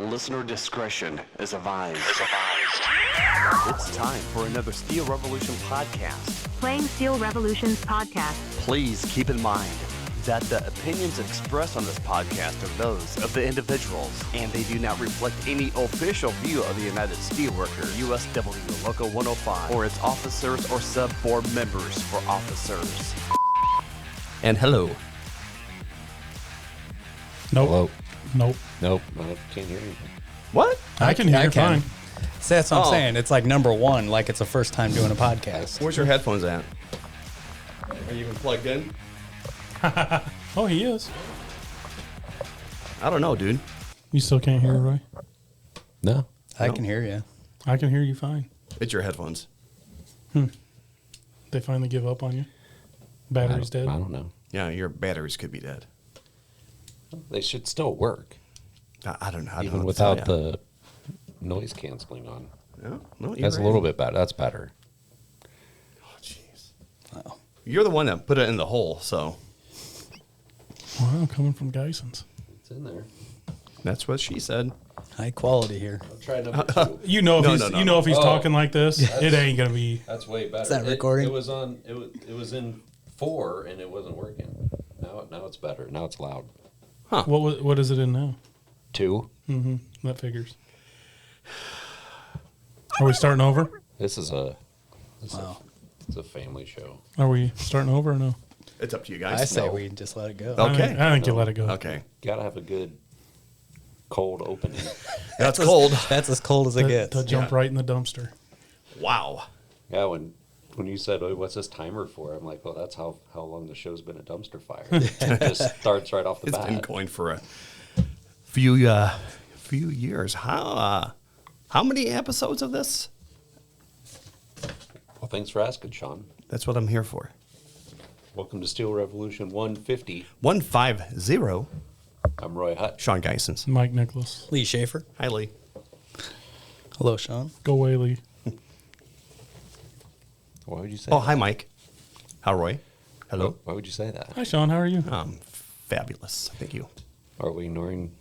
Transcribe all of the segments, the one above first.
Listener discretion is advised. It's time for another Steel Revolution podcast. Playing Steel Revolution's podcast. Please keep in mind that the opinions expressed on this podcast are those of the individuals, and they do not reflect any official view of the United Steelworkers, USW Local 105, or its officers or sub-board members for officers. And hello. Nope. Hello. Nope. Nope. I can't hear anything. What? I can hear you fine. See, that's what I'm Oh. saying. It's like number one, like it's the first time doing a podcast. Where's your headphones at? Are you even plugged in? Oh, he is. I don't know, dude. You still can't hear, Roy? No. I can hear you. I can hear you fine. It's your headphones. They finally give up on you. Battery's dead. I don't know. Yeah, your batteries could be dead. They should still work, I don't know. I don't know even what to tell without ya. the noise canceling on. No, you're That's a right. little bit better. That's better. Oh, jeez. Oh. You're the one that put it in the hole, so Wow, coming from Geisons. It's in there. that's what she said. High quality here. I'll try number two. You know if No, he's no, no, you know if he's Oh, talking like this, it ain't gonna be. That's way better. Is that recording? It was on. It was in 4 and it wasn't working. Now it's better. Now it's loud. What is it in now? 2. That figures. Are we starting over? This is a. Wow. It's a family show. Are we starting over or no? It's up to you guys. I say No. we just let it go. Oh. Okay. I think you let it go. Okay. Gotta have a good cold opening. That's cold. That's as cold as it gets. To jump Yeah. right in the dumpster. Wow. Yeah, when you said, "Oh, what's this timer for?" I'm like, "Well, that's how long the show's been a dumpster fire." It just starts right off the It's bat. been going for a few years. How many episodes of this? Well, thanks for asking, Sean. That's what I'm here for. Welcome to Steel Revolution 150. 150. I'm Roy Hutt. Sean Geisens. Mike Nicholas. Lee Schaefer. Hi, Lee. Hello, Sean. Go away, Lee. Why would you say? Oh, that? hi, Mike. How, Roy? Hello. Why would you say that? Hi, Sean. How are you? Fabulous. Thank you. Are we ignoring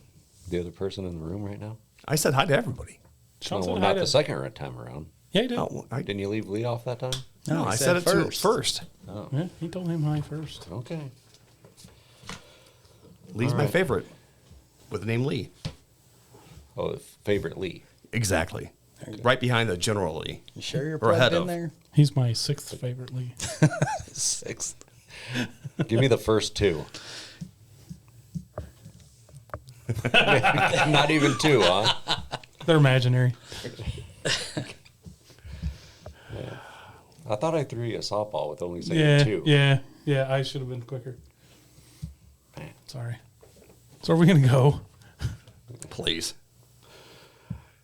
the other person in the room right now? I said hi to everybody. Sean No, said well, hi not to- the second time around. Yeah, he did. Oh, Didn't you leave Lee off that time? no, he I said said it first. first. Oh, Yeah, he told him hi first. okay. Lee's my favorite with the name Lee. Oh, favorite Lee. Exactly. Right behind the General Lee. You sure you're Or ahead plugged in of. there? He's my sixth favorite Lee. Sixth. Give me the first 2. Not even 2, huh? They're imaginary. I thought I threw you a softball with only saying 2. Yeah. I should have been quicker. Man. Sorry. So are we gonna go? Please.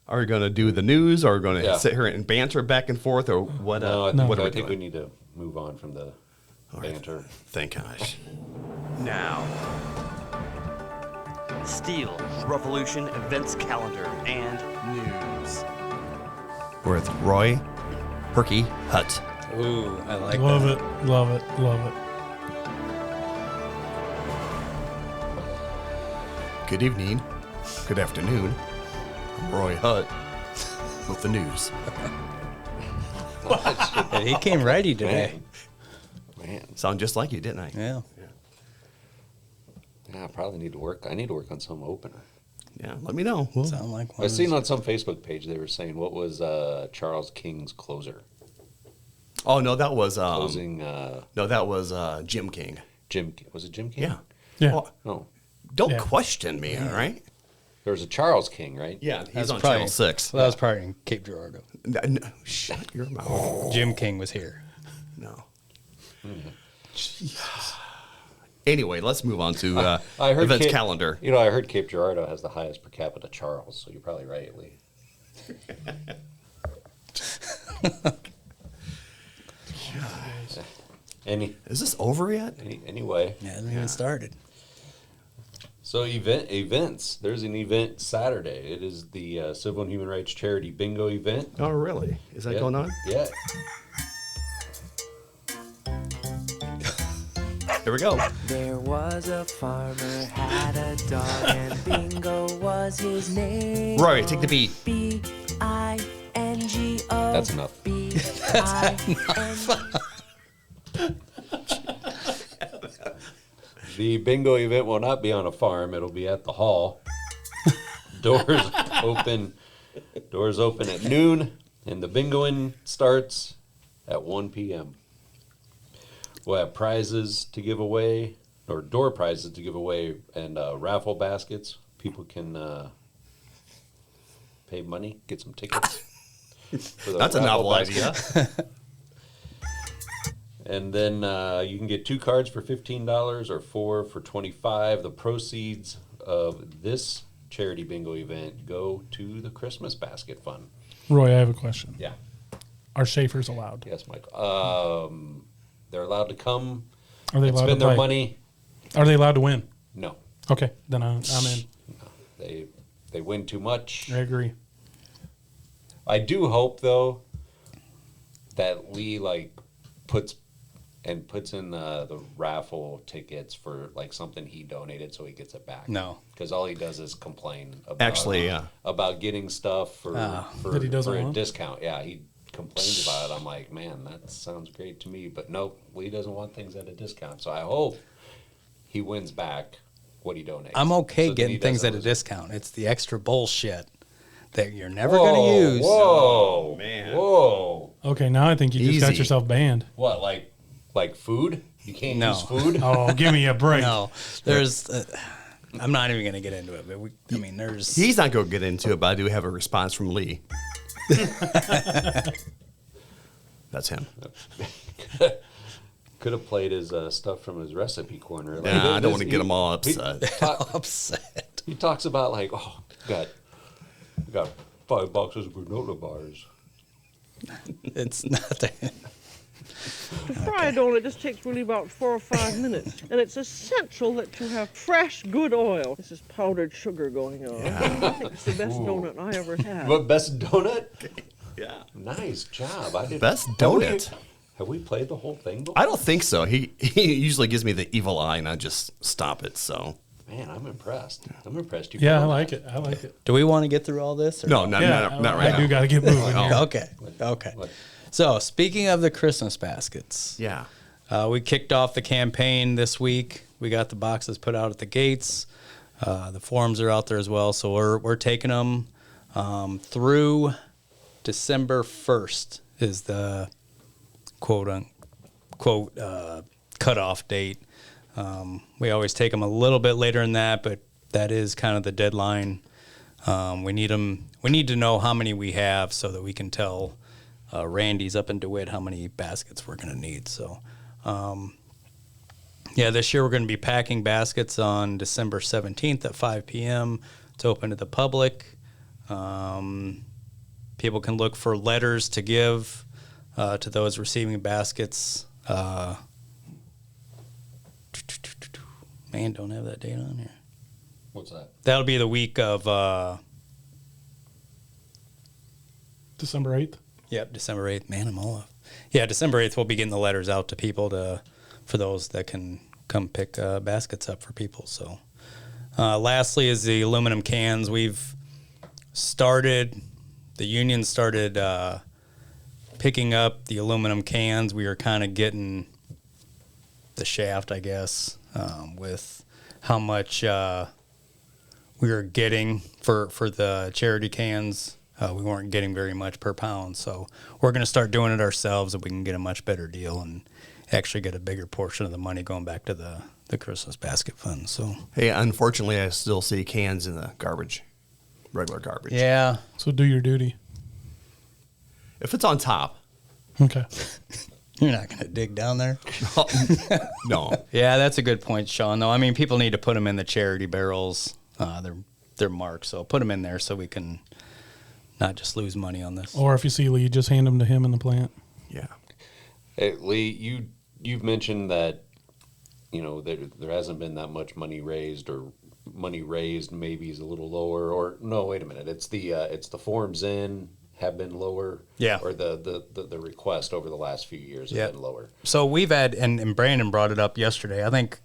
Are we going to do the news, or are we going to Yeah. sit here and banter back and forth, or what? No, What are we I think we doing? need to move on from the banter. Thank gosh. Now, Steel Revolution events calendar and news. With Roy Perky Hutt. Ooh, I like Love that. it. Love it. Love it. Good evening. Good afternoon. I'm Roy Hutt with the news. Yeah, he came ready today. Man. Sound just like you, didn't I? Yeah. Yeah, I probably need to work. I need to work on some opener. Yeah, let me know. Well, Sound like one I of seen those- on some Facebook page they were saying what was Charles King's closer. oh no, that was Closing Jim King. Jim. Was it Jim King? Yeah. Yeah. Well, No, don't Yeah. question me, all right? there was a Charles King, right? Yeah, he's That's on probably- Channel 6. Well, that was probably in Cape Girardeau. Shut your mouth. Jim King was here. No. Anyway, let's move on to I heard events Cape- calendar. You know, I heard Cape Girardeau has the highest per capita Charles, so you're probably right, Lee. Is this over yet? Anyway, Yeah, hasn't even started. so events. There's an event Saturday. It is the Civil and Human Rights Charity Bingo event. Oh, really? Is that Yeah. going on? Yeah. Here we go. There was a farmer, had a dog, and Bingo was his name. Roy, take the beat. B-I-N-G-O. That's enough. The bingo event will not be on a farm. It'll be at the hall. Doors open at noon, and the bingoing starts at 1 p.m. We'll have prizes to give away, or door prizes to give away, and raffle baskets. People can pay money, get some tickets. for the That's a raffle novel basket. idea. And then you can get 2 cards for $15 or 4 for $25. The proceeds of this charity bingo event go to the Christmas Basket Fund. Roy, I have a question. Yeah. Are Schaefer's allowed? Yes, Michael. They're allowed to come Are they and allowed spend to their play? money. Are they allowed to win? No, Okay, then I'm in. they win too much. I agree. I do hope though that Lee puts in the raffle tickets for like something he donated, so he gets it back. No. Because all he does is complain about Actually, yeah. about getting stuff for That he doesn't for a want? discount. Yeah, he complains about it. I'm like, man, that sounds great to me, but nope, Lee doesn't want things at a discount. So I hope he wins back what he donates. I'm okay so that getting he things doesn't at a lose. discount. It's the extra bullshit that you're never going to use. Whoa, man. Whoa. Okay, now I think you just got Easy. yourself banned. What, like food? You can't No. use food? Oh, give me a break. No, there's. I'm not even going to get into it, but there's. He's not going to get into it, but I do have a response from Lee. That's him. Could have played his stuff from his recipe corner. Like, Nah, I don't this- want to get him all he- upset. upset. He talks about like, oh, got 5 boxes of granola bars. It's nothing. To fry a donut just takes really about 4 or 5 minutes, and it's essential that you have fresh, good oil. This is powdered sugar going on. I think it's the best donut I ever had. What, best donut? Yeah. Nice job. I did Best Have we- donut. Have we played the whole thing before? I don't think so. He usually gives me the evil eye, and I just stop it. So Man, I'm impressed. I'm impressed. You Yeah, I found like that. it. I like it. Do we want to get through all this? Or no, not right I now. do got to get moving here. Okay. Okay. So, speaking of the Christmas baskets, Yeah. we kicked off the campaign this week. We got the boxes put out at the gates. The forms are out there as well. So we're taking them through December 1st is the quote unquote cutoff date. We always take them a little bit later than that, but that is kind of the deadline. We need them. We need to know how many we have so that we can tell Randy's up in DeWitt how many baskets we're going to need. So, yeah, this year we're going to be packing baskets on December 17th at 5 p.m. It's open to the public. People can look for letters to give to those receiving baskets. Man, don't have that date on here. What's that? That'll be the week of, December 8th. yep, December 8th. Man, I'm all off. Yeah, December 8th, we'll be getting the letters out to people for those that can come pick baskets up for people. So, lastly is the aluminum cans. The union started picking up the aluminum cans. We were kind of getting the shaft, I guess, with how much we were getting for the charity cans. We weren't getting very much per pound, so we're going to start doing it ourselves so we can get a much better deal and actually get a bigger portion of the money going back to the Christmas basket fund. So Hey, unfortunately, I still see cans in the garbage, regular garbage. yeah, So do your duty. If it's on top, Okay. you're not going to dig down there. no. Yeah, that's a good point, Sean. Though I mean, people need to put them in the charity barrels. They're marked, so put them in there so we can not just lose money on this. Or if you see Lee, just hand them to him in the plant. Yeah. Hey, Lee, you've mentioned that there hasn't been that much money raised, or money raised maybe is a little lower. Or no, wait a minute, it's the forms in have been lower. Yeah. Or the request over the last few years have been lower. So we've had, and Brandon brought it up yesterday, I think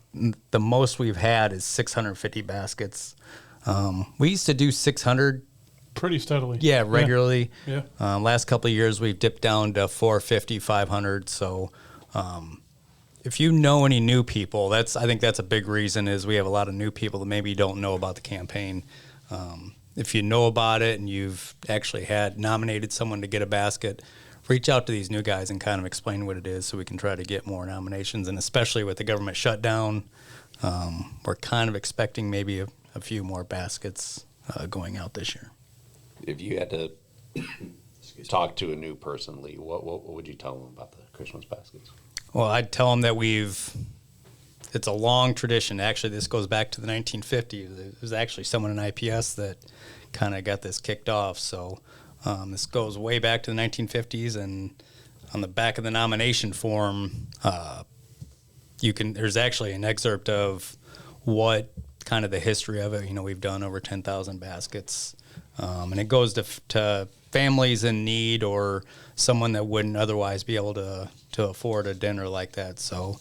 the most we've had is 650 baskets. We used to do 600 Pretty steadily. Yeah, regularly. Yeah. Last couple of years, we've dipped down to 450, 500. So, if you know any new people, I think that's a big reason is we have a lot of new people that maybe don't know about the campaign. If you know about it and you've actually had nominated someone to get a basket, reach out to these new guys and kind of explain what it is so we can try to get more nominations. And especially with the government shutdown, we're kind of expecting maybe a few more baskets going out this year. If you had to talk to a new person, Lee, what would you tell them about the Christmas baskets? Well, I'd tell them that it's a long tradition. Actually, this goes back to the 1950s. There's actually someone in IPS that kind of got this kicked off. So this goes way back to the 1950s, and on the back of the nomination form, there's actually an excerpt of what kind of the history of it. You know, we've done over 10,000 baskets. And it goes to families in need or someone that wouldn't otherwise be able to afford a dinner like that. So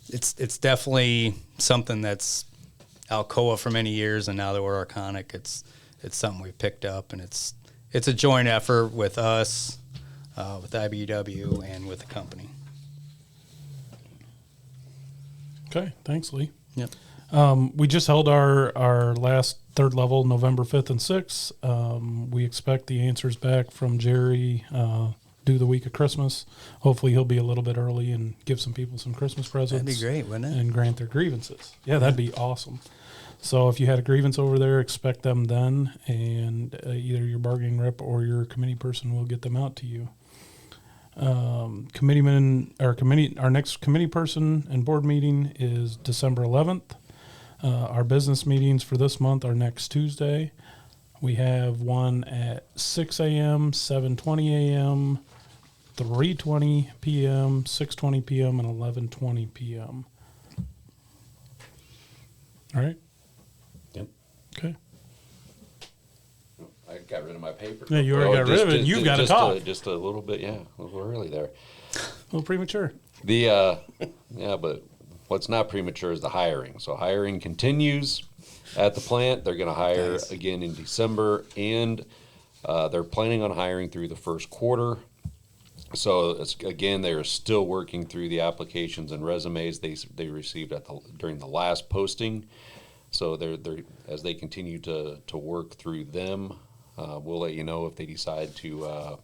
it's definitely something that's Alcoa for many years, and now that we're Arconic, it's something we've picked up, and it's a joint effort with us, with IBEW, and with the company. Okay, thanks, Lee. Yep. We just held our last third level November 5th and 6th. We expect the answers back from Jerry due the week of Christmas. Hopefully he'll be a little bit early and give some people some Christmas presents. That'd be great, wouldn't it? And grant their grievances. Yeah, that'd be awesome. So if you had a grievance over there, expect them then, and either your bargaining rep or your committee person will get them out to you. Our next committee person and board meeting is December 11th. Our business meetings for this month are next Tuesday. We have one at 6 a.m., 7:20 a.m., 3:20 p.m., 6:20 p.m., and 11:20 p.m. All right? Yep. Okay. I got rid of my paper. Yeah, you already got rid of it. You've got to talk. Just a little bit, a little early there. A little premature. But what's not premature is the hiring. So hiring continues at the plant. They're going to hire again in December, and they're planning on hiring through the first quarter. So they are still working through the applications and resumes they received during the last posting. So they're as they continue to work through them, we'll let you know if they decide to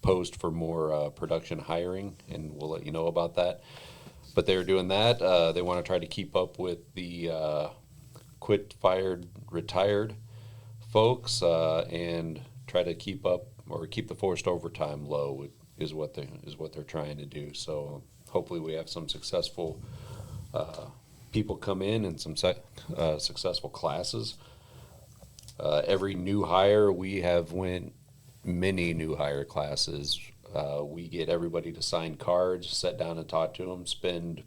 post for more production hiring, and we'll let you know about that. But they're doing that. They want to try to keep up with the quit, fired, retired folks, and try to keep the forced overtime low is what they're trying to do. So hopefully we have some successful people come in and some successful classes. Every new hire, we have went many new hire classes. We get everybody to sign cards, sit down and talk to them, spend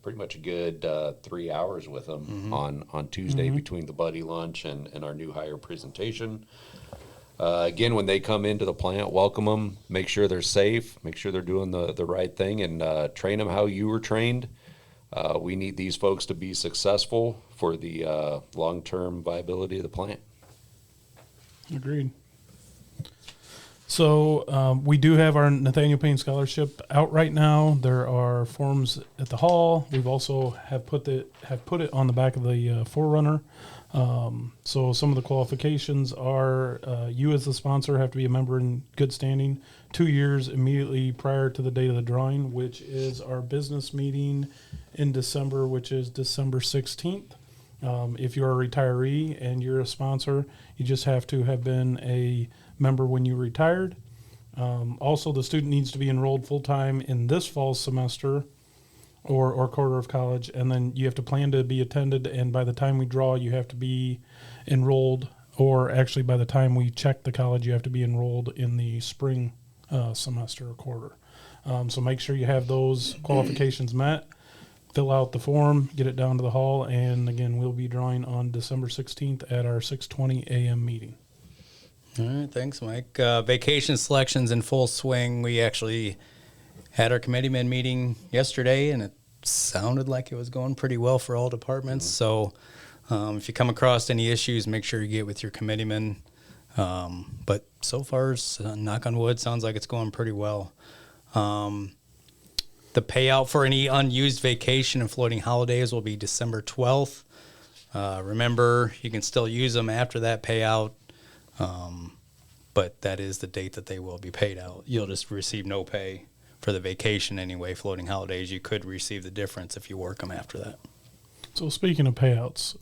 pretty much a good 3 hours with them on Tuesday between the buddy lunch and our new hire presentation. Again, when they come into the plant, welcome them, make sure they're safe, make sure they're doing the right thing, and train them how you were trained. We need these folks to be successful for the long-term viability of the plant. Agreed. So we do have our Nathaniel Payne Scholarship out right now. There are forms at the hall. We've also have put it on the back of the Forerunner. So some of the qualifications are you as the sponsor have to be a member in good standing 2 years immediately prior to the date of the drawing, which is our business meeting in December, which is December 16th. If you're a retiree and you're a sponsor, you just have to have been a member when you retired. Also, the student needs to be enrolled full-time in this fall semester or quarter of college, and then you have to plan to be attended, and by the time we draw, you have to be enrolled, or actually by the time we check the college, you have to be enrolled in the spring semester or quarter. So make sure you have those qualifications met. Fill out the form, get it down to the hall, and again, we'll be drawing on December 16th at our 6:20 a.m. meeting. All right, thanks, Mike. Vacation selections in full swing. We actually had our committeeman meeting yesterday, and it sounded like it was going pretty well for all departments. So if you come across any issues, make sure you get with your committeeman. But so far, knock on wood, sounds like it's going pretty well. The payout for any unused vacation and floating holidays will be December 12th. Remember, you can still use them after that payout, but that is the date that they will be paid out. You'll just receive no pay for the vacation anyway. Floating holidays, you could receive the difference if you work them after that. So speaking of payouts,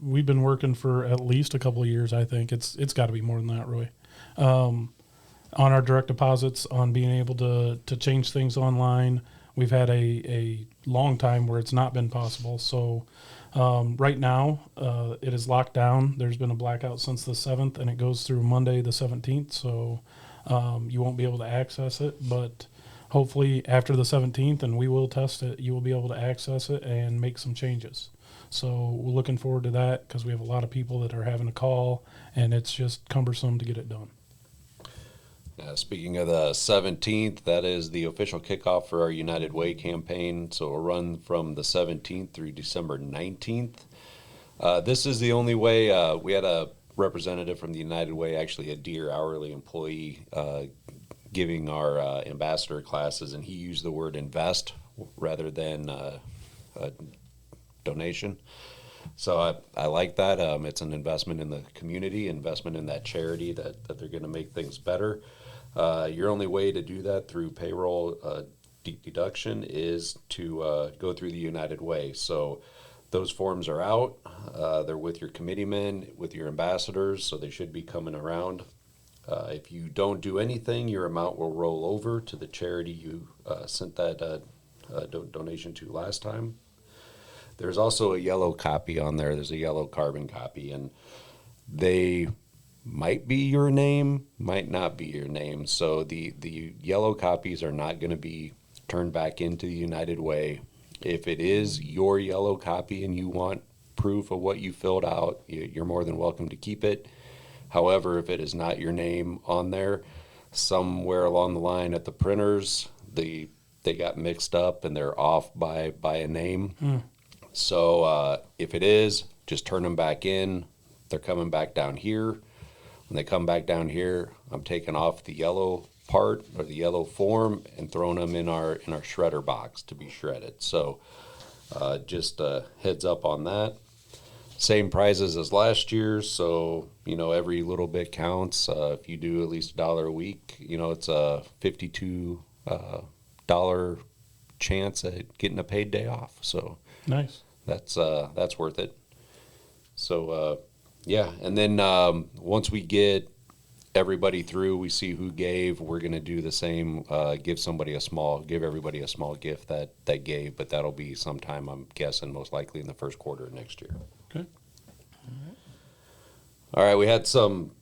we've been working for at least a couple of years. I think it's got to be more than that, Roy. On our direct deposits, on being able to change things online, we've had a long time where it's not been possible. So right now, it is locked down. There's been a blackout since the 7th, and it goes through Monday the 17th. So you won't be able to access it, but hopefully after the 17th, and we will test it, you will be able to access it and make some changes. So we're looking forward to that because we have a lot of people that are having to call, and it's just cumbersome to get it done. Speaking of the 17th, that is the official kickoff for our United Way campaign. So it'll run from the 17th through December 19th. This is the only way. We had a representative from the United Way, actually a Deere hourly employee, giving our ambassador classes, and he used the word invest rather than a donation. So I like that. It's an investment in the community, investment in that charity that they're going to make things better. Your only way to do that through payroll deduction is to go through the United Way. So those forms are out. They're with your committeemen, with your ambassadors, so they should be coming around. If you don't do anything, your amount will roll over to the charity you sent that donation to last time. There's also a yellow copy on there. There's a yellow carbon copy, and they might be your name, might not be your name. So the yellow copies are not going to be turned back into the United Way. If it is your yellow copy and you want proof of what you filled out, you're more than welcome to keep it. However, if it is not your name on there, somewhere along the line at the printers, they got mixed up and they're off by a name. So if it is, just turn them back in. They're coming back down here. When they come back down here, I'm taking off the yellow part or the yellow form and throwing them in our shredder box to be shredded. So just a heads up on that. Same prizes as last year, so every little bit counts. If you do at least $1 a week, it's a $52 chance at getting a paid day off. So Nice. That's worth it. So yeah, and then once we get everybody through, we see who gave. We're gonna do the same. Give everybody a small gift that gave, but that'll be sometime, I'm guessing, most likely in the first quarter of next year. Okay. All right, we had some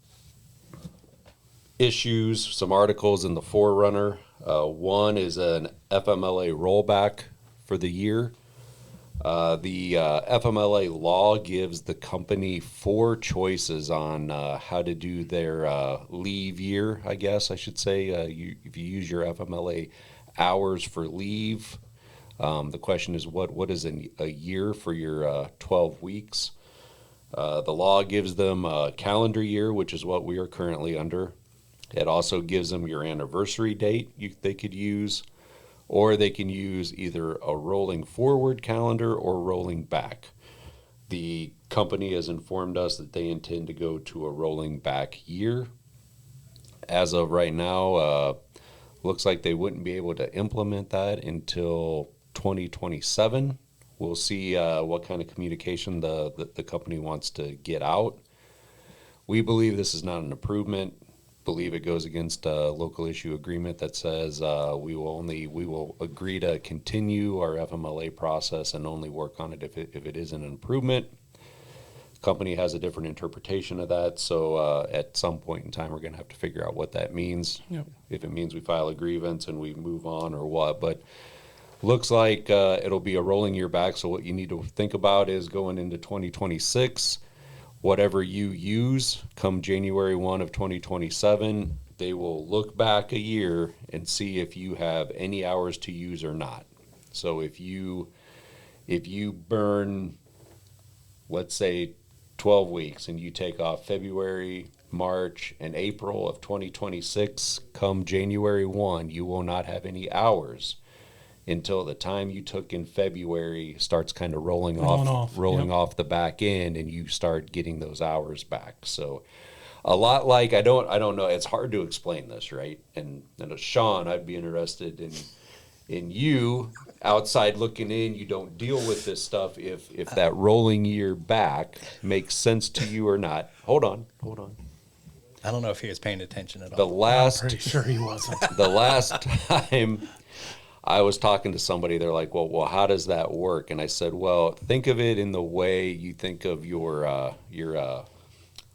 issues, some articles in the Forerunner. One is an FMLA rollback for the year. The FMLA law gives the company 4 choices on how to do their leave year, I guess I should say. If you use your FMLA hours for leave, the question is what is a year for your 12 weeks? The law gives them a calendar year, which is what we are currently under. It also gives them your anniversary date they could use, or they can use either a rolling forward calendar or rolling back. The company has informed us that they intend to go to a rolling back year. As of right now, looks like they wouldn't be able to implement that until 2027. We'll see what kind of communication the company wants to get out. We believe this is not an improvement. Believe it goes against a local issue agreement that says we will agree to continue our FMLA process and only work on it if it is an improvement. The company has a different interpretation of that, so at some point in time we're going to have to figure out what that means. Yep. If it means we file a grievance and we move on or what, but looks like it'll be a rolling year back. So what you need to think about is going into 2026. whatever you use come January 1 of 2027, they will look back a year and see if you have any hours to use or not. So if you burn, let's say 12 weeks, and you take off February, March, and April of 2026, come January 1, you will not have any hours until the time you took in February starts kind of rolling off Yep. the back end, and you start getting those hours back. So a lot like, I don't know, it's hard to explain this, right? And Sean, I'd be interested in you outside looking in. You don't deal with this stuff. If that rolling year back makes sense to you or not. Hold on. I don't know if he was paying attention at The all. last I'm pretty sure he wasn't. the last time I was talking to somebody, they're like, well, how does that work? And I said, well, think of it in the way you think of your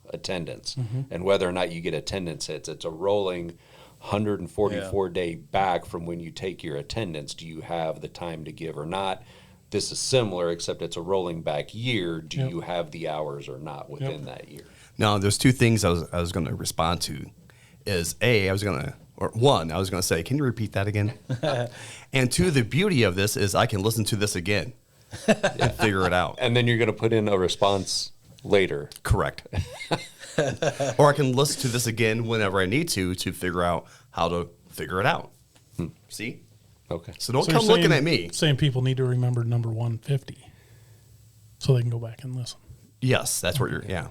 attendance, and whether or not you get attendance hits. It's a rolling 144 day back from when you take your attendance. Do you have the time to give or not? This is similar, except it's a rolling back year. Do Yep. you have the hours or not within that year? Now, there's two things I was going to respond to. I was going to say, can you repeat that again? And two, the beauty of this is I can listen to this again and figure it out. And then you're going to put in a response later. Correct. Or I can listen to this again whenever I need to figure out how to figure it out. See? Okay. So don't So come you're looking saying- at me. Saying people need to remember number 150 so they can go back and listen. Yes, that's what yeah.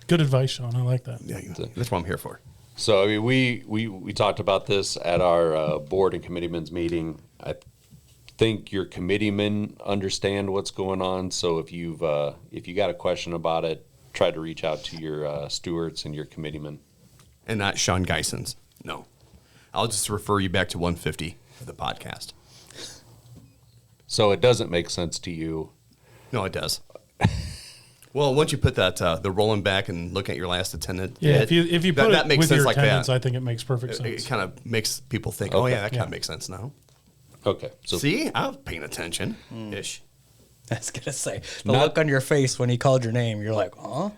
Good advice, Sean. I like that. Yeah, that's what I'm here for. So, I mean, we talked about this at our board and committeemen's meeting. I think your committeemen understand what's going on. So if you got a question about it, try to reach out to your stewards and your committeemen. And not Sean Geisens. No. I'll just refer you back to 150 for the podcast. So it doesn't make sense to you. No, it does. Well, once you put that the rolling back and looking at your last attendant, Yeah, if you put that it makes with sense your like attendance, that. I think it makes perfect sense. It kind of makes people think, oh Okay. yeah, that kind of Yeah. makes sense now. Okay. So See, I was paying attention. Ish. I was gonna say the Not- look on your face when he called your name. You're like, huh?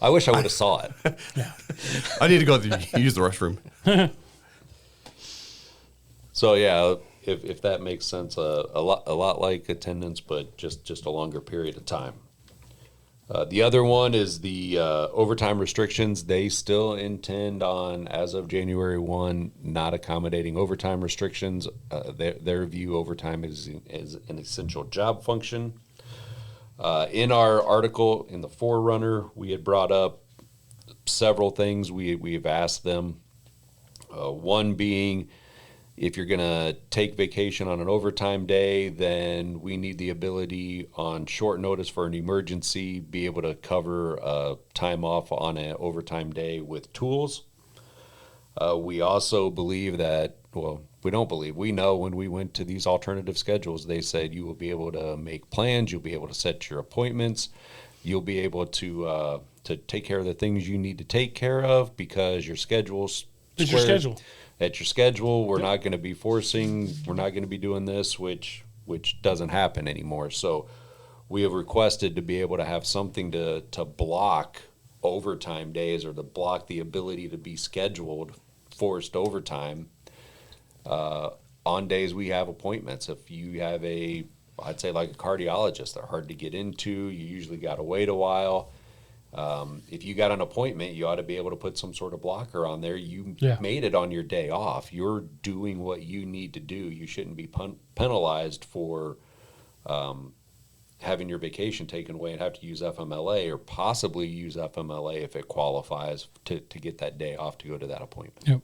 I wish I would have saw it. I need to go use the restroom. So yeah, if that makes sense, a lot like attendance, but just a longer period of time. The other one is the overtime restrictions. They still intend on, as of January 1, not accommodating overtime restrictions. Their view overtime is an essential job function. In our article in the Forerunner, we had brought up several things we've asked them. One being, if you're going to take vacation on an overtime day, then we need the ability on short notice for an emergency, be able to cover time off on an overtime day with tools. We also believe that, well, we don't believe, we know when we went to these alternative schedules, they said you will be able to make plans, you'll be able to set your appointments, you'll be able to take care of the things you need to take care of because your schedule's It's your squared. schedule. At your schedule, we're not going to be forcing, we're not going to be doing this, which doesn't happen anymore. So we have requested to be able to have something to block overtime days or to block the ability to be scheduled forced overtime on days we have appointments. If you have I'd say like a cardiologist, they're hard to get into. You usually got to wait a while. If you got an appointment, you ought to be able to put some sort of blocker on there. You made it on your day off. You're doing what you need to do. You shouldn't be penalized for having your vacation taken away and have to use FMLA or possibly use FMLA if it qualifies to get that day off to go to that appointment. Yep.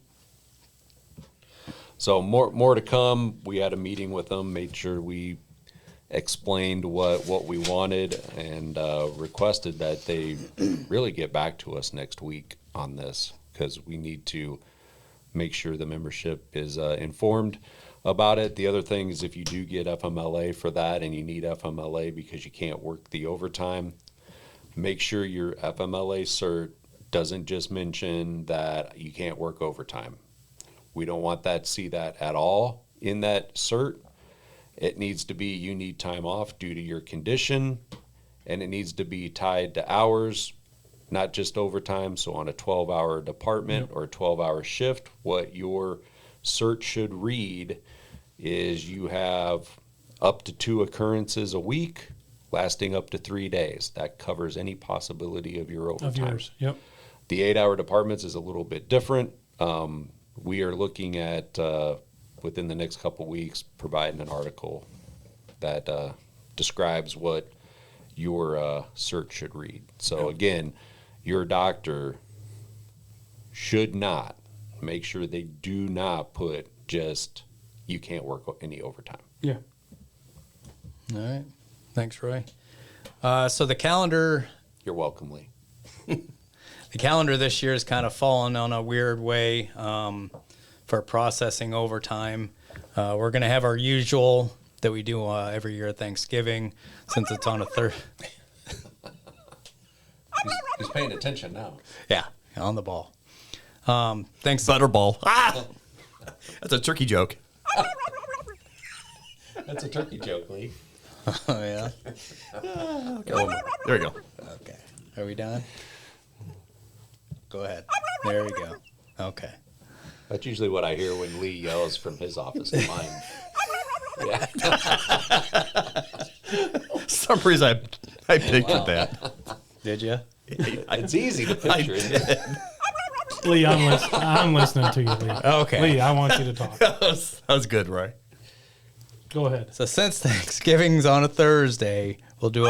So more to come. We had a meeting with them, made sure we explained what we wanted, and requested that they really get back to us next week on this, because we need to make sure the membership is informed about it. The other thing is, if you do get FMLA for that and you need FMLA because you can't work the overtime, make sure your FMLA cert doesn't just mention that you can't work overtime. We don't want that, see that at all in that cert. It needs to be, you need time off due to your condition, and it needs to be tied to hours, not just overtime. So on a 12-hour department or a 12-hour shift, what your cert should read is you have up to 2 occurrences a week lasting up to 3 days. That covers any possibility of your overtime. Of yours, yep. The 8-hour departments is a little bit different. We are looking at, within the next couple weeks, providing an article that describes what your cert should read. So again, your doctor should not, make sure they do not put just, you can't work any overtime. Yeah. All right. Thanks, Roy. So the calendar, You're welcome, Lee. the calendar this year has kind of fallen on a weird way for processing overtime. We're going to have our usual that we do every year at Thanksgiving, since it's on a Thursday. He's paying attention now. Yeah, on the ball. Thanks. Butterball. Ah! That's a turkey joke. That's a turkey joke, Lee. Oh, yeah. There we go. Okay. Are we done? Go ahead. There we go. Okay. That's usually what I hear when Lee yells from his office to mine. Yeah. For some reason, I pictured that. Did you? It's easy to picture, isn't it? Lee, I'm listening to you, Lee. Okay. Lee, I want you to talk. that was good, Roy. Go ahead. So since Thanksgiving's on a Thursday, we'll do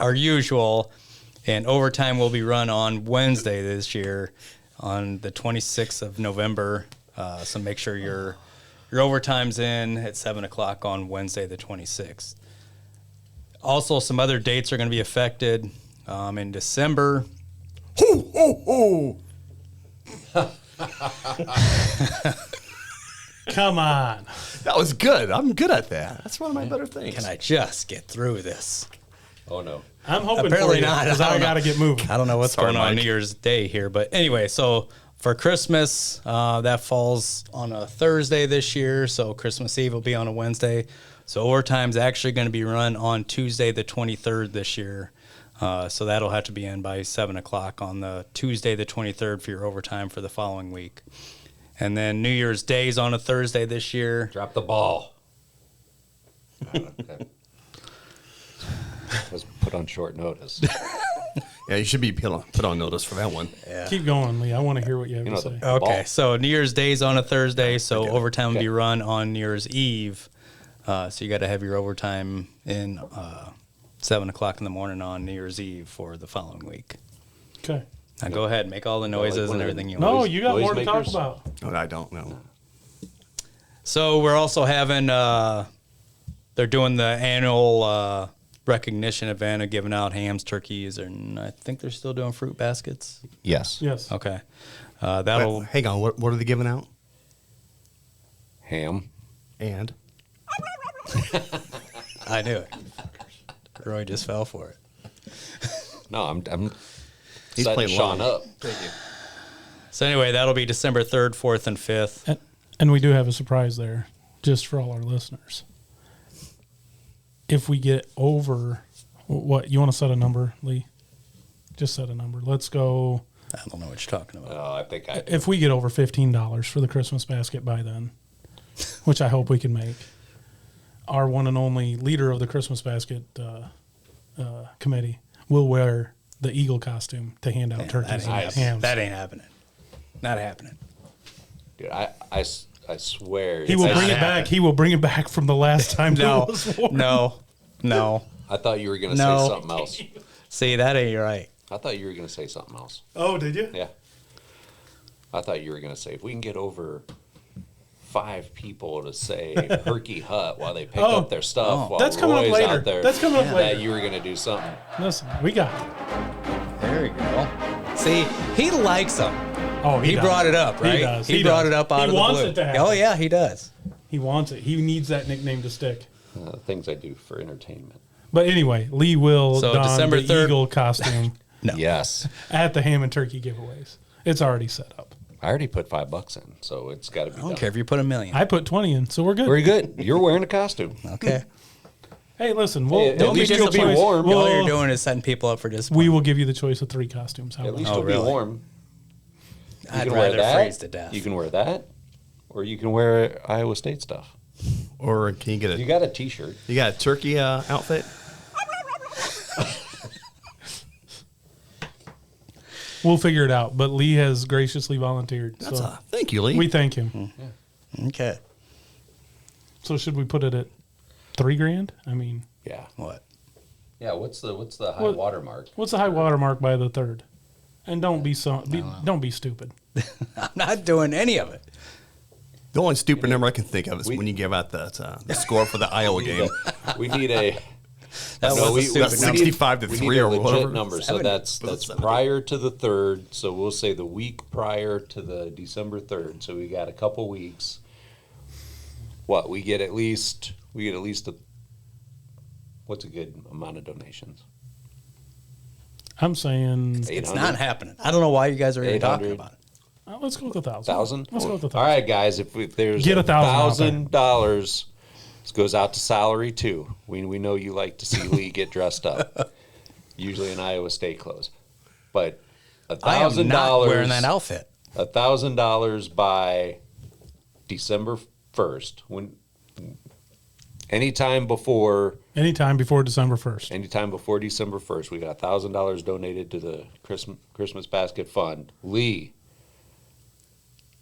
our usual, and overtime will be run on Wednesday this year, on the 26th of November. So make sure your overtime's in at 7 o'clock on Wednesday the 26th. Also, some other dates are going to be affected in December. Ho, ho, ho. Come on. That was good. I'm good at that. That's one of my better things. Can I just get through this? Oh, no. I'm hoping Apparently for you, not. because I I don't got to get moving. I don't know what's Sorry, going on Mike. New Year's Day here, but anyway, so for Christmas, that falls on a Thursday this year, so Christmas Eve will be on a Wednesday. So overtime's actually going to be run on Tuesday the 23rd this year. So that'll have to be in by 7 o'clock on the Tuesday the 23rd for your overtime for the following week. And then New Year's Day's on a Thursday this year. Drop the ball. Okay. Was put on short notice. Yeah, you should be put on notice for that one. Keep going, Lee. I want to hear what you have to say. Okay, ball. so New Year's Day's on a Thursday, so Okay. overtime will be Okay. run on New Year's Eve. So you got to have your overtime in 7 o'clock in the morning on New Year's Eve for the following week. Okay. Now go ahead, make all the noises one and of everything you No, want. you got more to talk noisemakers? about. No, I don't know. So we're also having, they're doing the annual recognition event of giving out hams, turkeys, and I think they're still doing fruit baskets. Yes. Yes. Okay. That'll, Wait, hang on. What are they giving out? Ham. And I knew it. Roy just fell for it. No, I'm He's setting playing Sean long. up. So anyway, that'll be December 3rd, 4th, and 5th. And we do have a surprise there, just for all our listeners. If we get over, what, you want to set a number, Lee? Just set a number. Let's go. I don't know what you're talking about. Oh, I think I. If we get over $15 for the Christmas basket by then, which I hope we can make, our one and only leader of the Christmas basket committee will wear the eagle costume to hand out turkeys and ain't hams. That ain't happening. Not happening. Dude, I swear. He will I- bring it back. He will bring it back from the last time No, it was worn. no. I thought you were going to No. say something else. See, that ain't right. I thought you were going to say something else. Oh, did you? Yeah. I thought you were going to say, if we can get over 5 people to say Herky Hut while they pick up their stuff while That's coming up Roy's later. out there, That's coming up later. that you were going to do something. Listen, we got it. There you go. See, he likes them. Oh, He does. brought it up, right? He does. He brought does. it up out he of the wants blue. it to happen. Oh yeah, he does. He wants it. He needs that nickname to stick. Things I do for entertainment. But anyway, Lee will So don December the 3rd eagle costume No. Yes. at the ham and turkey giveaways. It's already set up. I already put $5 in, so it's got to be I don't done. care if you put $1 million. I put 20 in, so we're good. Very good. You're wearing a costume. Okay. Hey, listen, Hey, we'll at least give you you'll the be choice. warm. All We'll- you're doing is setting people up for we disappointment. will give you the choice of 3 costumes. How At about least that? you'll really? be warm. You I'd can wear rather that. freeze to death. You can wear that, or you can wear Iowa State stuff. Or can you get You a got a T-shirt. turkey outfit? We'll figure it out. But Lee has graciously volunteered. So Thank you, Lee. we thank him. Okay. So should we put it at $3,000? I mean, Yeah. What? Yeah. What's the high What- water mark? what's the high water mark by the 3rd? And don't be don't be stupid. I'm not doing any of it. The only stupid number I can think of is when you give out the score for the Iowa game. We need a. That No, was a stupid that's number. 65 to we 3 need a or legit whatever. number. So 70. that's 70. prior to the 3rd. So we'll say the week prior to the December 3rd. So we got a couple weeks. What we get at least a. What's a good amount of donations? I'm saying, It's 800? not happening. I don't know why you guys are even talking 800. about it. let's go with 1,000. 1,000. Let's go with 1,000. All right, guys. If there's Get $1,000, this goes out to salary too. We know you like to see Lee get dressed up, usually in Iowa State clothes. But I am not $1,000 wearing that outfit. $1,000 by December 1st. Anytime before Anytime before December 1st. December 1st, we got $1,000 donated to the Christmas Basket Fund. Lee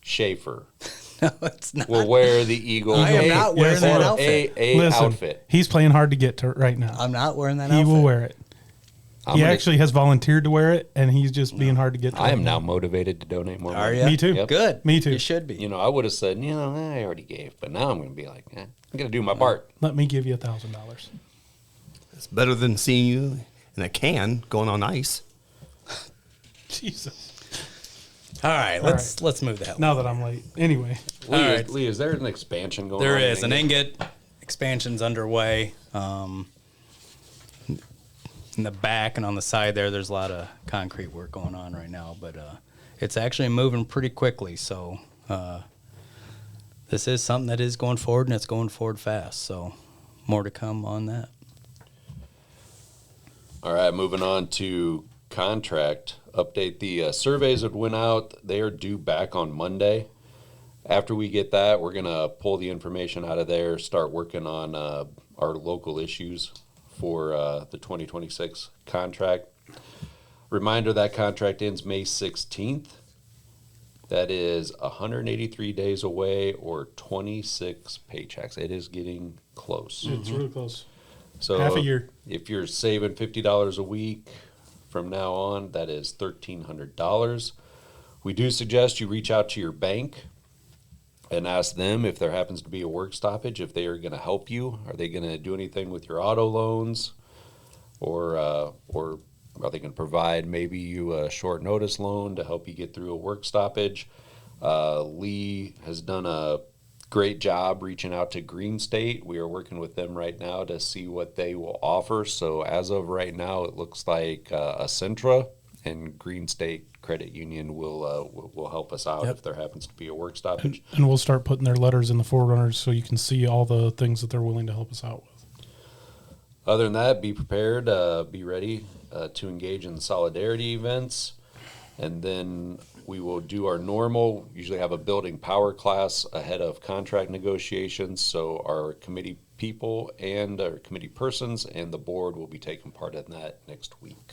Schaefer No, it's not. will wear the Eagle. I am not wearing yes, that or outfit. Listen, outfit. he's playing hard to get to right now. I'm not wearing that He outfit. will wear it. I'm He gonna- actually has volunteered to wear it, and he's just being hard to get to. I am right now motivated to donate more Are money. you? Me too. Yep. Good. Me too. You should be. You know, I would have said, I already gave, but now I'm going to be like, I'm going to do my part. Let me give you $1,000. It's better than seeing you in a can going on ice. Jesus. All right, let's move that. Now that I'm late. Anyway, Lee, All right. Lee, is there an expansion going There on? is an ingot expansion's underway. In the back and on the side there's a lot of concrete work going on right now, but it's actually moving pretty quickly. So this is something that is going forward, and it's going forward fast. So more to come on that. All right, moving on to contract update. The surveys that went out, they are due back on Monday. After we get that, we're going to pull the information out of there, start working on our local issues for the 2026 contract. Reminder, that contract ends May 16th. That is 183 days away, or 26 paychecks. It is getting close. it's really close. So Half a year. If you're saving $50 a week from now on, that is $1,300. We do suggest you reach out to your bank and ask them if there happens to be a work stoppage, if they are going to help you. Are they going to do anything with your auto loans, or are they going to provide maybe you a short notice loan to help you get through a work stoppage? Lee has done a great job reaching out to Green State. We are working with them right now to see what they will offer. So as of right now, it looks like Centra and Green State Credit Union will help us out if there happens to be a work stoppage. And we'll start putting their letters in the forerunners so you can see all the things that they're willing to help us out with. Other than that, be prepared, be ready to engage in solidarity events. And then we will do our normal, usually have a building power class ahead of contract negotiations. So our committee people and our committee persons and the board will be taking part in that next week.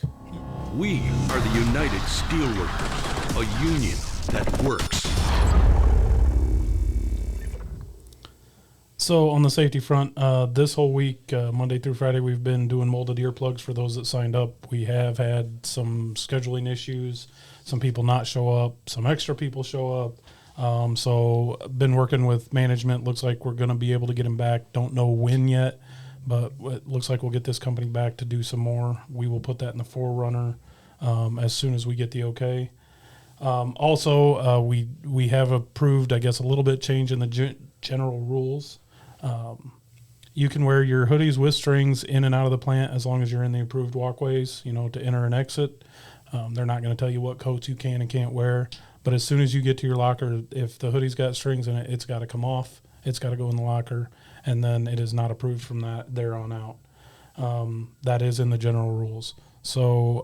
We are the United Steelworkers, a union that works. So on the safety front, this whole week, Monday through Friday, we've been doing molded earplugs for those that signed up. We have had some scheduling issues, some people not show up, some extra people show up. So been working with management. Looks like we're going to be able to get them back. Don't know when yet, but it looks like we'll get this company back to do some more. We will put that in the forerunner as soon as we get the okay. Also, we have approved, I guess, a little bit change in the general rules. You can wear your hoodies with strings in and out of the plant as long as you're in the approved walkways, to enter and exit. They're not going to tell you what coats you can and can't wear. But as soon as you get to your locker, if the hoodie's got strings in it, it's got to come off. It's got to go in the locker. And then it is not approved from there on out. that is in the general rules. So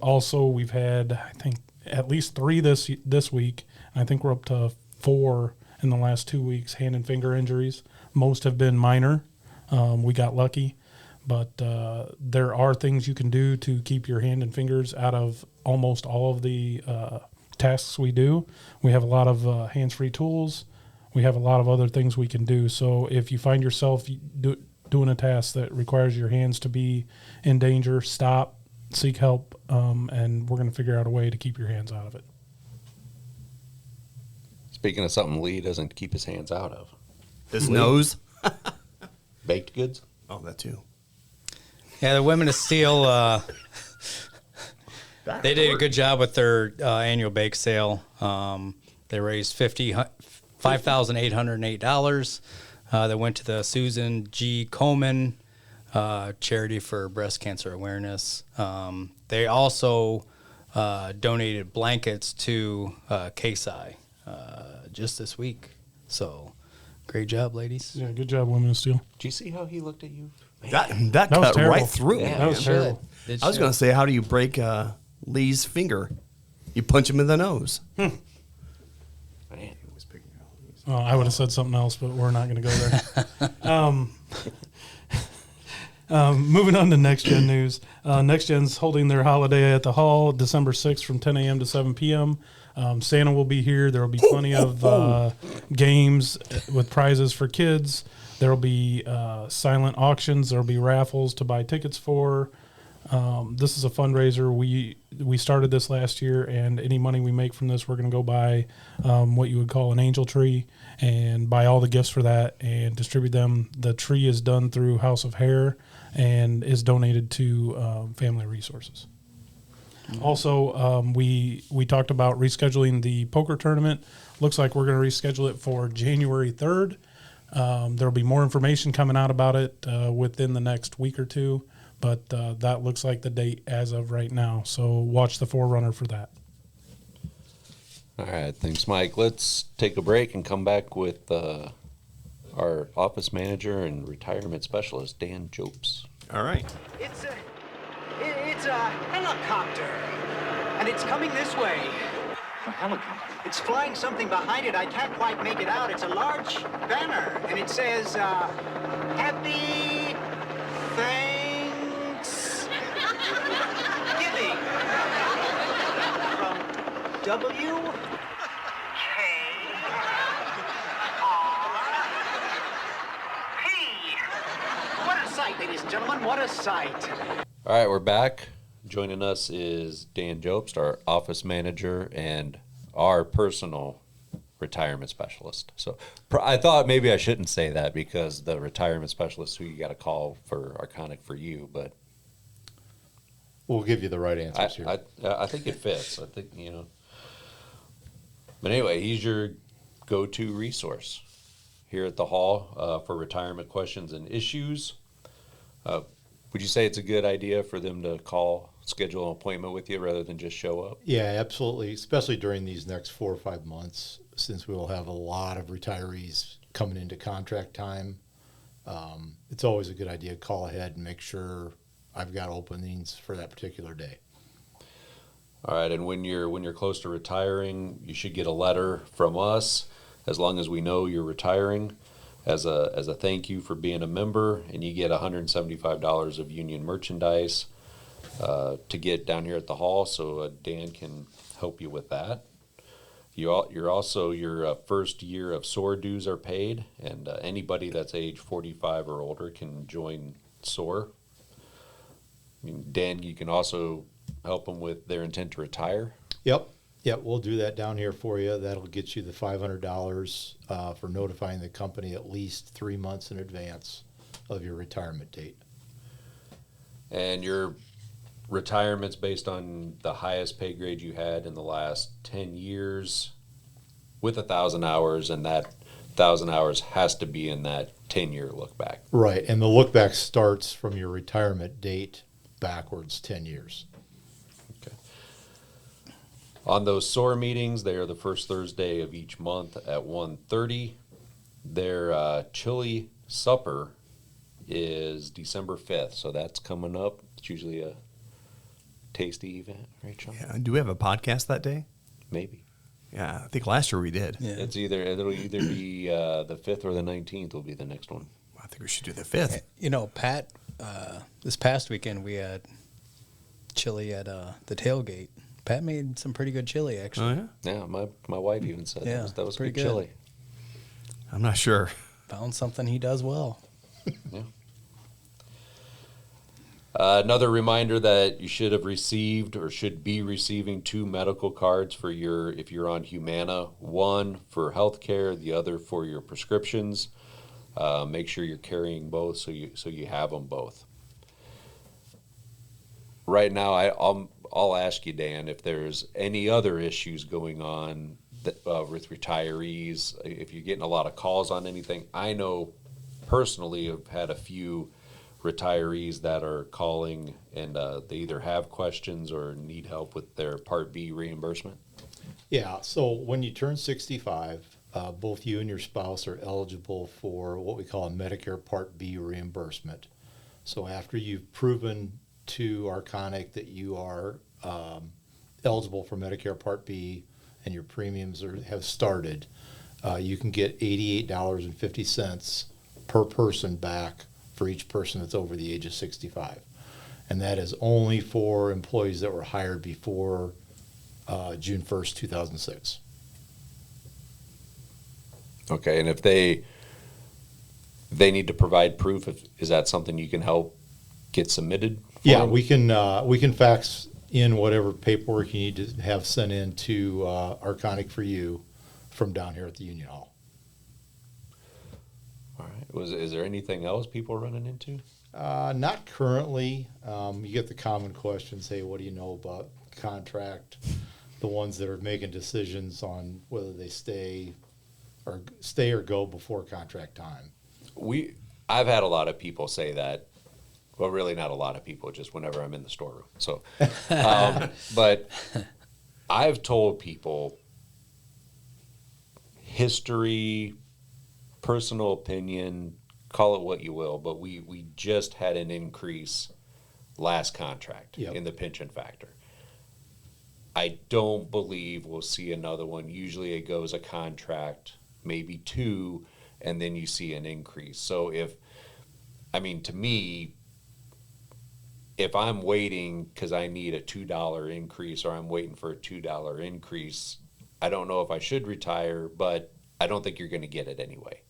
also we've had, I think, at least 3 this week. And I think we're up to 4 in the last 2 weeks, hand and finger injuries. Most have been minor. We got lucky. But there are things you can do to keep your hand and fingers out of almost all of the tasks we do. We have a lot of hands-free tools. We have a lot of other things we can do. So if you find yourself doing a task that requires your hands to be in danger, stop, seek help, and we're going to figure out a way to keep your hands out of it. Speaking of something Lee doesn't keep his hands out of. His nose? Baked goods? Oh, that too. Yeah, the Women of Steel, they did a good job with their annual bake sale. They raised $5,808 that went to the Susan G. Komen charity for breast cancer awareness. They also donated blankets to KSI just this week. So great job, ladies. Yeah, good job, Women of Steel. Did you see how he looked at you? That was cut terrible. right through. Yeah, That was terrible. I was going to say, how do you break Lee's finger? You punch him in the nose. Man. Oh, I would have said something else, but we're not going to go there. Moving on to Next Gen news. Next Gen's holding their holiday at the Hall December 6th from 10 a.m. to 7 p.m. Santa will be here. There will be plenty of games with prizes for kids. There will be silent auctions. There will be raffles to buy tickets for. This is a fundraiser. We started this last year, and any money we make from this, we're going to go buy what you would call an angel tree and buy all the gifts for that and distribute them. The tree is done through House of Hair and is donated to Family Resources. Also, we talked about rescheduling the poker tournament. Looks like we're going to reschedule it for January 3rd. There will be more information coming out about it within the next week or two, but that looks like the date as of right now. So watch the Forerunner for that. All right, thanks, Mike. Let's take a break and come back with our office manager and retirement specialist, Dan Jopes. All right. It's a helicopter, and it's coming this way. A helicopter? It's flying something behind it. I can't quite make it out. It's a large banner, and it says, Happy Thanksgiving. From W-K-R-P. What a sight, ladies and gentlemen. What a sight. All right, we're back. Joining us is Dan Jobst, our office manager and our personal retirement specialist. So I thought maybe I shouldn't say that because the retirement specialist who you got to call for Arconic for you, but we'll give you the right answers here. I think it fits. I think, But anyway, he's your go-to resource here at the Hall for retirement questions and issues. Would you say it's a good idea for them to schedule an appointment with you rather than just show up? Yeah, absolutely, especially during these next 4 or 5 months, since we will have a lot of retirees coming into contract time. It's always a good idea to call ahead and make sure I've got openings for that particular day. All right, and when you're close to retiring, you should get a letter from us as long as we know you're retiring as a thank you for being a member, and you get $175 of union merchandise to get down here at the Hall, so Dan can help you with that. You're also, your first year of SOAR dues are paid, and anybody that's age 45 or older can join SOAR. Dan, you can also help them with their intent to retire. Yep, we'll do that down here for you. That'll get you the $500 for notifying the company at least 3 months in advance of your retirement date. And your retirement's based on the highest pay grade you had in the last 10 years with 1,000 hours, and that 1,000 hours has to be in that 10-year look back. Right, and the look back starts from your retirement date backwards 10 years. Okay. On those SOAR meetings, they are the first Thursday of each month at 1:30. Their chili supper is December 5th, so that's coming up. It's usually a tasty event, right, Sean? Yeah. Do we have a podcast that day? Maybe. Yeah, I think last year we did. Yeah. It'll either be the 5th or the 19th will be the next one. I think we should do the 5th. You know, Pat, this past weekend we had chili at the tailgate. Pat made some pretty good chili, actually. Oh, yeah? Yeah, my wife even said that was pretty good good. chili. I'm not sure. Found something he does well. Yeah. Another reminder that you should have received or should be receiving 2 medical cards for if you're on Humana. One for healthcare, the other for your prescriptions. Make sure you're carrying both so you have them both. Right now, I'll ask you, Dan, if there's any other issues going on with retirees. If you're getting a lot of calls on anything, I know personally I've had a few retirees that are calling and they either have questions or need help with their Part B reimbursement. Yeah, so when you turn 65, both you and your spouse are eligible for what we call a Medicare Part B reimbursement. So after you've proven to Arconic that you are eligible for Medicare Part B and your premiums have started, you can get $88.50 per person back for each person that's over the age of 65. And that is only for employees that were hired before June 1st, 2006. Okay, and if they need to provide proof, is that something you can help get submitted for Yeah, them? we can fax in whatever paperwork you need to have sent in to Arconic for you from down here at the Union Hall. All right. Is there anything else people are running into? Not currently. You get the common questions, hey, what do you know about contract? The ones that are making decisions on whether they stay or go before contract time. I've had a lot of people say that. Well, really not a lot of people, just whenever I'm in the storeroom. So, but I've told people history, personal opinion, call it what you will, but we just had an increase last contract in the pension factor. I don't believe we'll see another one. Usually it goes a contract, maybe 2, and then you see an increase. So to me, if I'm waiting because I need a $2 increase or I'm waiting for a $2 increase, I don't know if I should retire, but I don't think you're going to get it anyway.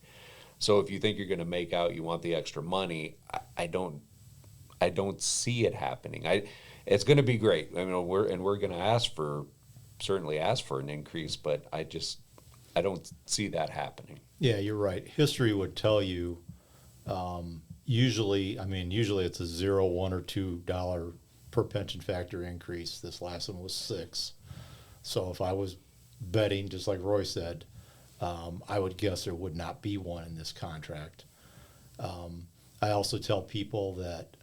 So if you think you're going to make out, you want the extra money, I don't see it happening. It's going to be great. I mean, we're going to certainly ask for an increase, but I don't see that happening. Yeah, you're right. History would tell you, usually it's a $0, $1, or $2 per pension factor increase. This last one was 6. So if I was betting, just like Roy said, I would guess there would not be one in this contract. I also tell people that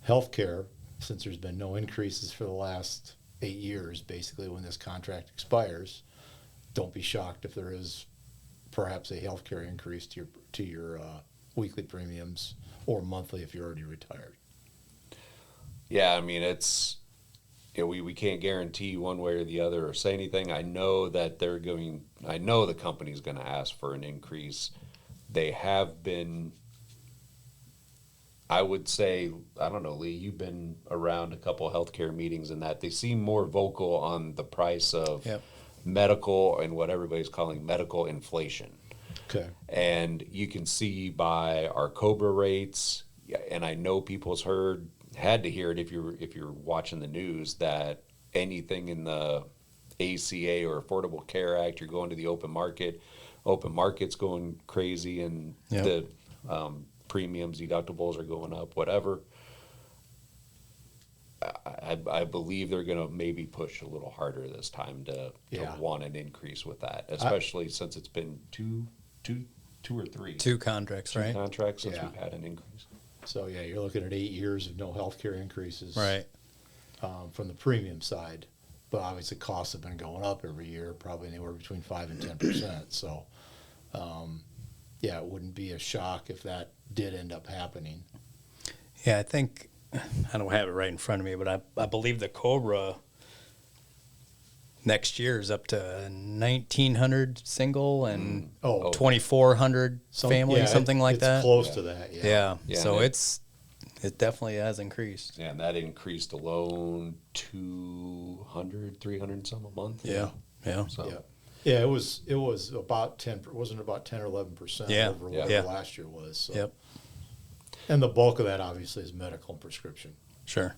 healthcare, since there's been no increases for the last 8 years, basically when this contract expires, don't be shocked if there is perhaps a healthcare increase to your weekly premiums or monthly if you're already retired. Yeah, I mean, we can't guarantee one way or the other or say anything. I know that I know the company's going to ask for an increase. They have been, I would say, I don't know, Lee, you've been around a couple healthcare meetings and that they seem more vocal on the price of medical and what everybody's calling medical inflation. Okay. And you can see by our COBRA rates, and I know people's had to hear it if you're watching the news, that anything in the ACA or Affordable Care Act, you're going to the open market. Open market's going crazy, and the premiums, deductibles are going up, whatever. I believe they're going to maybe push a little harder this time to want an increase with that, especially since it's been two or three. 2 contracts, right? 2 contracts since we've had an increase. So you're looking at 8 years of no healthcare increases, right? From the premium side, but obviously costs have been going up every year, probably anywhere between 5 and 10%. So yeah, it wouldn't be a shock if that did end up happening. Yeah, I think I don't have it right in front of me, but I believe the Cobra next year is up to 1,900 single and 2,400 family, something like that. It's close to that. Yeah. Yeah. So it definitely has increased. Yeah, and that increased alone 200, 300 and some a month. Yeah. Yeah. So. Yeah, it was about 10. Wasn't it about 10 or 11% over what last year was. So. Yep. And the bulk of that obviously is medical and prescription. Sure.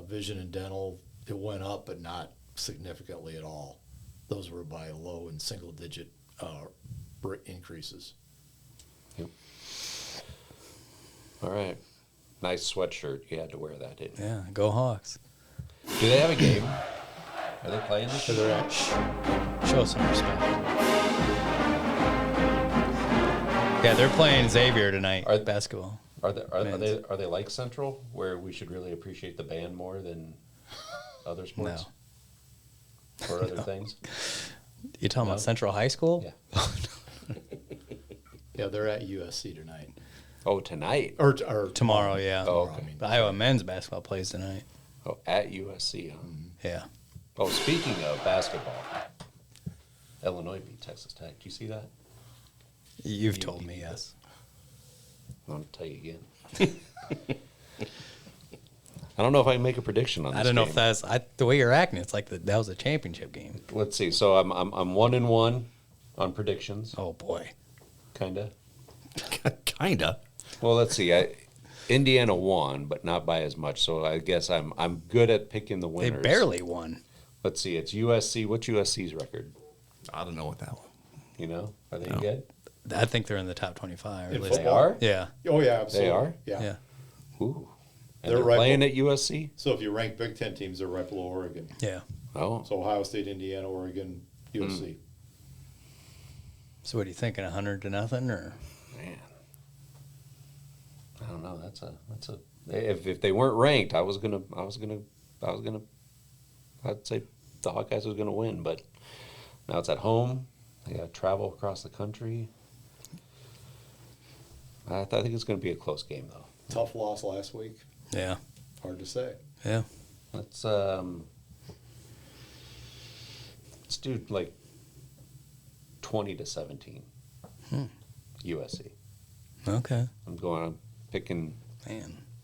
Vision and dental, it went up, but not significantly at all. Those were by low and single digit increases. Yep. All right. Nice sweatshirt. You had to wear that, didn't you? Yeah. Go Hawks. Do they have a game? Are they playing this year? Show some respect. Yeah, they're playing Xavier tonight. Basketball. Are they like Central, where we should really appreciate the band more than other sports? No. Or other things? You talking about Central High School? Yeah. Yeah, they're at USC tonight. Oh, tonight? Or tomorrow, yeah. Oh, okay. The Iowa men's basketball plays tonight. Oh, at USC, huh? Yeah. Oh, speaking of basketball, Illinois beat Texas Tech. Do you see that? You've told me, yes. I'll tell you again. I don't know if I can make a prediction on this. I don't know game. if that's the way you're acting. It's like that was a championship game. Let's see. So I'm 1-1 on predictions. Oh boy, kinda. Kinda. Well, let's see. Indiana won, but not by as much. So I guess I'm good at picking the winners. They barely won. Let's see. It's USC. What's USC's record? I don't know what that one. You know, are they good? I think they're in the top 25. In They football? are? Yeah. Oh yeah, absolutely. They are? Yeah. Ooh. And They're they're right playing at USC? So if you rank Big Ten teams, they're right below Oregon. Yeah. Oh. So Ohio State, Indiana, Oregon, USC. So what are you thinking? 100-0 or? Man. I don't know. That's a if they weren't ranked, I'd say the Hawkeyes was gonna win, but now it's at home. They gotta travel across the country. I think it's gonna be a close game though. Tough loss last week. Yeah. Hard to say. Yeah. Let's do like 20-17. USC. Okay. I'm picking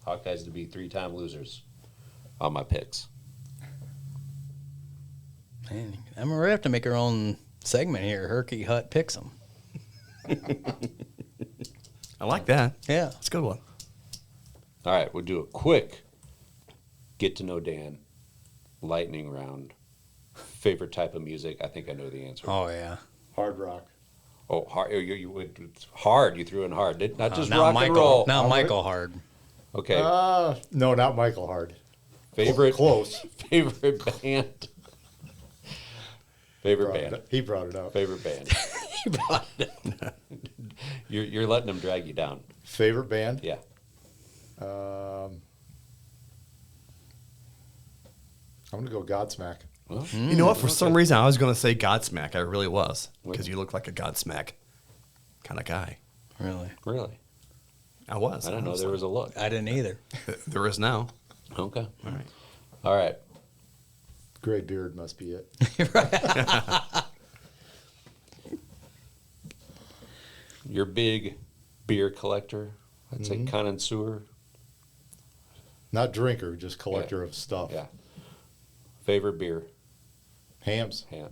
Hawkeyes to be 3-time losers on my picks. Man, I mean, we're gonna have to make our own segment here. Herky Hut picks them. I like that. Yeah. It's a good one. All right, we'll do a quick get to know Dan lightning round. Favorite type of music? I think I know the answer. Oh yeah. Hard rock. Oh, hard. You went hard. You threw in hard. Not just not rock Michael, and roll. Not Michael Hard. Okay. No, not Michael Hard. Favorite. Close. Favorite band. Favorite band. He brought it up. Favorite band. He brought it up. You're letting him drag you down. Favorite band? Yeah. I'm gonna go Godsmack. Well, You know what? For some reason, I was going to say Godsmack. I really was. Because you look like a Godsmack kind of guy. Really? Really? I was. I didn't know there was a look. I didn't either. There is now. Okay. All right. All right. Gray beard must be it. You're a big beer collector. I'd say connoisseur. Not drinker, just collector of stuff. Yeah. Favorite beer? Hams. Yeah.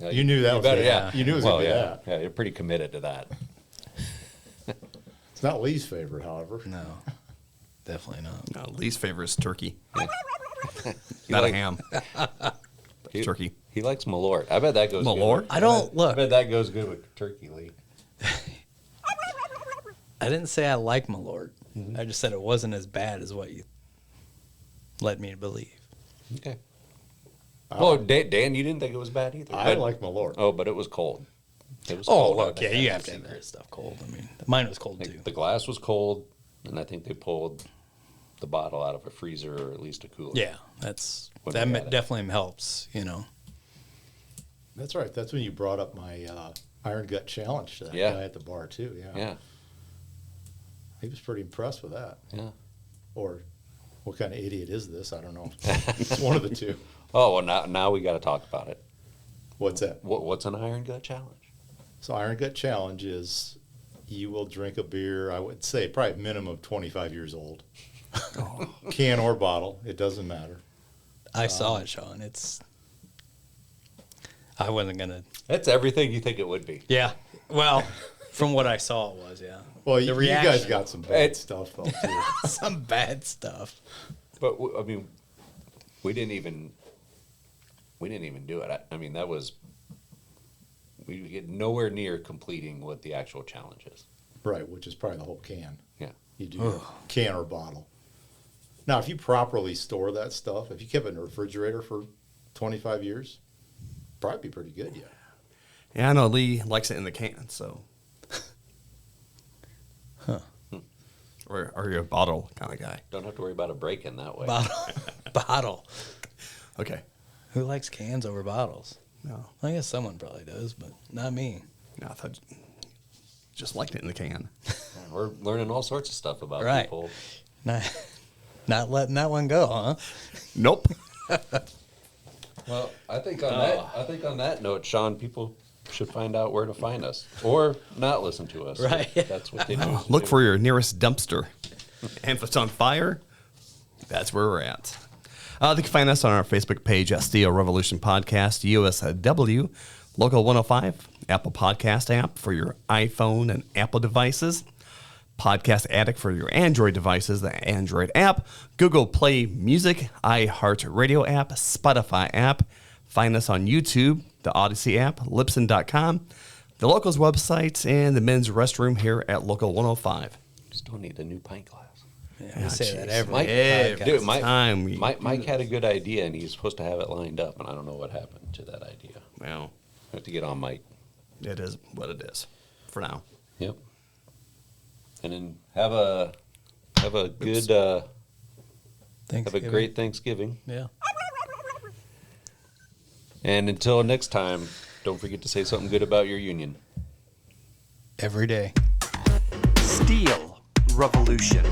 Yeah, You knew that was better. gonna- Yeah. you knew it was gonna be yeah. that. Yeah, you're pretty committed to that. It's not Lee's favorite, however. No. Definitely not. No, least favorite is turkey. He Not like- a ham. Turkey. He likes Malort. I bet that goes Malort? good. I don't I look. bet that goes good with turkey, Lee. I didn't say I like Malort. I just said it wasn't as bad as what you led me to believe. Okay. Oh, Dan, you didn't think it was bad either. I like Malort. Oh, but it was cold. It was Oh, cold. look, yeah, you I have to have think that stuff cold. I mean, mine was cold too. the glass was cold, and I think they pulled the bottle out of a freezer or at least a cooler. Yeah, When we got that it. definitely helps. You know. That's right. That's when you brought up my Iron Gut Challenge to that Yeah. guy at the bar too. Yeah. Yeah. He was pretty impressed with that. Yeah. Or what kind of idiot is this? I don't know. It's one of the two. Oh, well, now we got to talk about it. What's that? What's an Iron Gut Challenge? So Iron Gut Challenge is you will drink a beer, I would say probably minimum of 25 years old. Can or bottle, it doesn't matter. I saw it, Sean. I wasn't going to. That's everything you think it would be. Yeah. Well, from what I saw, it was, yeah. Well, The you guys reaction. got some bad stuff though too. Some bad stuff. But I mean, we didn't even do it. I mean, that was we get nowhere near completing what the actual challenge is. Right, which is probably the whole can. Yeah. You do can or bottle. Now, if you properly store that stuff, if you keep it in a refrigerator for 25 years, probably be pretty good, yeah. Yeah, I know Lee likes it in the can, so. Or are you a bottle kind of guy? Don't have to worry about it breaking that way. Bottle. Okay. Who likes cans over bottles? No. I guess someone probably does, but not me. No, I thought just liked it in the can. We're learning all sorts of stuff about Right. people. Not letting that one go, huh? Nope. Well, I think on that note, Sean, people should find out where to find us or not listen to us. Right. That's what they do. Look for your nearest dumpster. And if it's on fire, that's where we're at. They can find us on our Facebook page at Steel Revolution Podcast, USW, Local 105, Apple Podcast app for your iPhone and Apple devices, Podcast Addict for your Android devices, the Android app, Google Play Music, iHeartRadio app, Spotify app. Find us on YouTube, the Odyssey app, Libsyn.com, the Locals website, and the men's restroom here at Local 105. Still need a new pint glass. Yeah, we say that every Mike had a good idea, and he's supposed to have it lined up, and I don't know what happened to that idea. Well, I have to get on Mike. It is what it is for now. Yep. And then have a good have a great Thanksgiving. Yeah. And until next time, don't forget to say something good about your union. Every day. Steel Revolution.